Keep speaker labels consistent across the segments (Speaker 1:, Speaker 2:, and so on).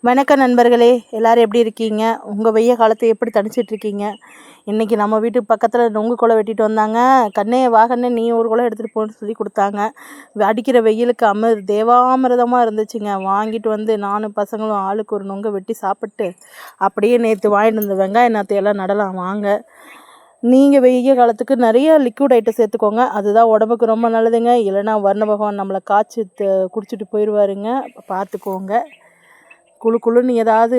Speaker 1: வணக்கம் நண்பர்களே, எல்லோரும் எப்படி இருக்கீங்க? உங்கள் வெய்ய காலத்தை எப்படி தணிச்சிட்ருக்கீங்க? இன்றைக்கி நம்ம வீட்டு பக்கத்தில் நொங்கு குலை வெட்டிட்டு வந்தாங்க. கண்ணே வா கண்ணே, நீ ஒரு குலை எடுத்துகிட்டு போன்னு சொல்லி கொடுத்தாங்க. அடிக்கிற வெயிலுக்கு தேவாமிர்தமாக இருந்துச்சுங்க. வாங்கிட்டு வந்து நானும் பசங்களும் ஆளுக்கு ஒரு நொங்கை வெட்டி சாப்பிட்டு அப்படியே நேற்று வாங்கிட்டு வந்த வெங்காய நாற்றையெல்லாம் நடலாம் வாங்க. நீங்கள் வெய்ய காலத்துக்கு நிறைய லிக்விட் ஐட்டம் சேர்த்துக்கோங்க. அதுதான் உடம்புக்கு ரொம்ப நல்லதுங்க. இல்லைனா வர்ண பகவான் நம்மளை காய்ச்சி குடிச்சிட்டு போயிடுவாருங்க. பார்த்துக்கோங்க. குளுன்னு ஏதாவது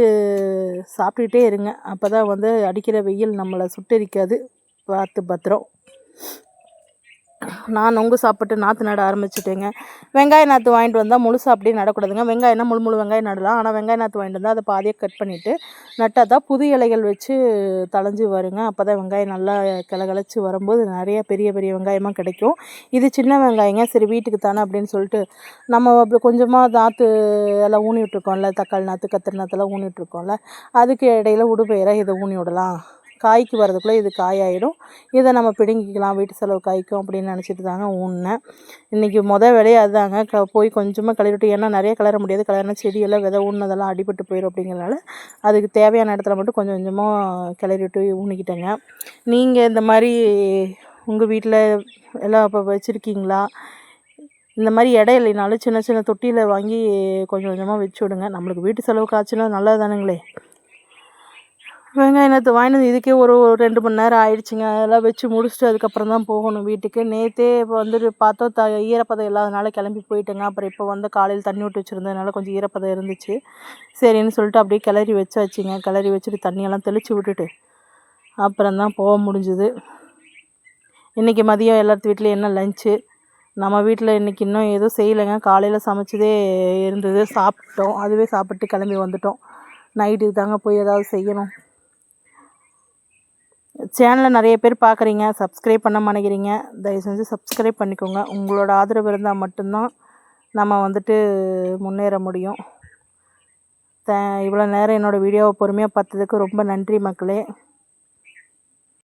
Speaker 1: சாப்பிட்டுக்கிட்டே இருங்க. அப்போ தான் அடிக்கிற வெயில் நம்மளை சுட்டெரிக்காது. பார்த்து பத்திரம். நான் நொங்கு சாப்பிட்டு நாற்று நட ஆரம்பிச்சிட்டேங்க. வெங்காய நாற்று வாங்கிட்டு வந்தால் முழுசாக அப்படியே நடக்கூடாதுங்க. வெங்காயம்னா முழு வெங்காயம் நடலாம். ஆனால் வெங்காய நாற்று வாங்கிட்டு வந்தால் அதை பாதியாக கட் பண்ணிவிட்டு நட்டால் தான் புது இலைகள் வச்சு தளைஞ்சி வருங்க. அப்போ தான் வெங்காயம் நல்லா கிளச்சி வரும்போது நிறைய பெரிய வெங்காயமாக கிடைக்கும். இது சின்ன வெங்காயங்க. சரி வீட்டுக்கு தானே அப்படின்னு சொல்லிட்டு நம்ம அப்படி கொஞ்சமாக நாற்று எல்லாம் ஊனி விட்டுருக்கோம்ல, தக்காளி நாற்று கத்திரி நாற்றெல்லாம் ஊனி விட்டுருக்கோம்ல, அதுக்கு இடையில உடுப்பெயராக இதை ஊனி விடலாம். காய்க்கு வரதுக்குள்ளே இது காயாயிடும். இதை நம்ம பிடுங்கிக்கலாம், வீட்டு செலவு காய்க்கும் அப்படின்னு நினச்சிட்டு தாங்க ஊனினேன். இன்றைக்கி வேலையே அதுதாங்க. போய் கொஞ்சமாக கிளறிவிட்டு, ஏன்னா நிறைய கிளற முடியாது. கிளறினா செடியெல்லாம் விதை ஊனதெல்லாம் அடிபட்டு போயிடும். அப்படிங்கிறனால அதுக்கு தேவையான இடத்துல மட்டும் கொஞ்சம் கொஞ்சமாக கிளறிவிட்டு ஊனிக்கிட்டேங்க. நீங்கள் இந்த மாதிரி உங்கள் வீட்டில் எல்லாம் இப்போ வச்சுருக்கீங்களா? இந்த மாதிரி இடம் இல்லைனாலும் சின்ன சின்ன தொட்டியில் வாங்கி கொஞ்சம் கொஞ்சமாக வச்சு விடுங்க. நம்மளுக்கு வீட்டு செலவுக்கு ஆச்சுன்னா நல்லது தானுங்களே. வெங்காயம் நாற்று வாங்கினது இதுக்கே ஒரு 2 மணி நேரம் ஆயிடுச்சுங்க. அதெல்லாம் வச்சு முடிச்சுட்டு அதுக்கப்புறம் தான் போகணும் வீட்டுக்கு. நேற்றே இப்போ பார்த்தோம் ஈரப்பதம் இல்லாதனால கிளம்பி போயிட்டேங்க. அப்புறம் இப்போ காலையில் தண்ணி விட்டு வச்சுருந்ததுனால கொஞ்சம் ஈரப்பதம் இருந்துச்சு. சரின்னு சொல்லிட்டு அப்படியே கிளறி வச்சாச்சுங்க. கிளறி வச்சுட்டு தண்ணியெல்லாம் தெளித்து விட்டுட்டு அப்புறம் தான் போக முடிஞ்சுது. இன்றைக்கி மதியம் எல்லாத்து வீட்லேயும் என்ன லஞ்சு? நம்ம வீட்டில் இன்றைக்கி இன்னும் எதுவும் செய்யலைங்க. காலையில் சமைச்சதே இருந்தது, சாப்பிட்டோம். அதுவே சாப்பிட்டு கிளம்பி வந்துட்டோம். நைட்டுக்கு தாங்க போய் ஏதாவது செய்யணும். சேனலை நிறைய பேர் பார்க்குறீங்க, சப்ஸ்கிரைப் பண்ண மாட்டேங்கிறீங்க. தயவு செஞ்சு சப்ஸ்கிரைப் பண்ணிக்கோங்க. உங்களோட ஆதரவு இருந்தால் மட்டும்தான் நம்ம முன்னேற முடியும். இவ்வளோ நேரம் என்னோடய வீடியோவை பொறுமையாக பார்த்ததுக்கு ரொம்ப நன்றி மக்களே.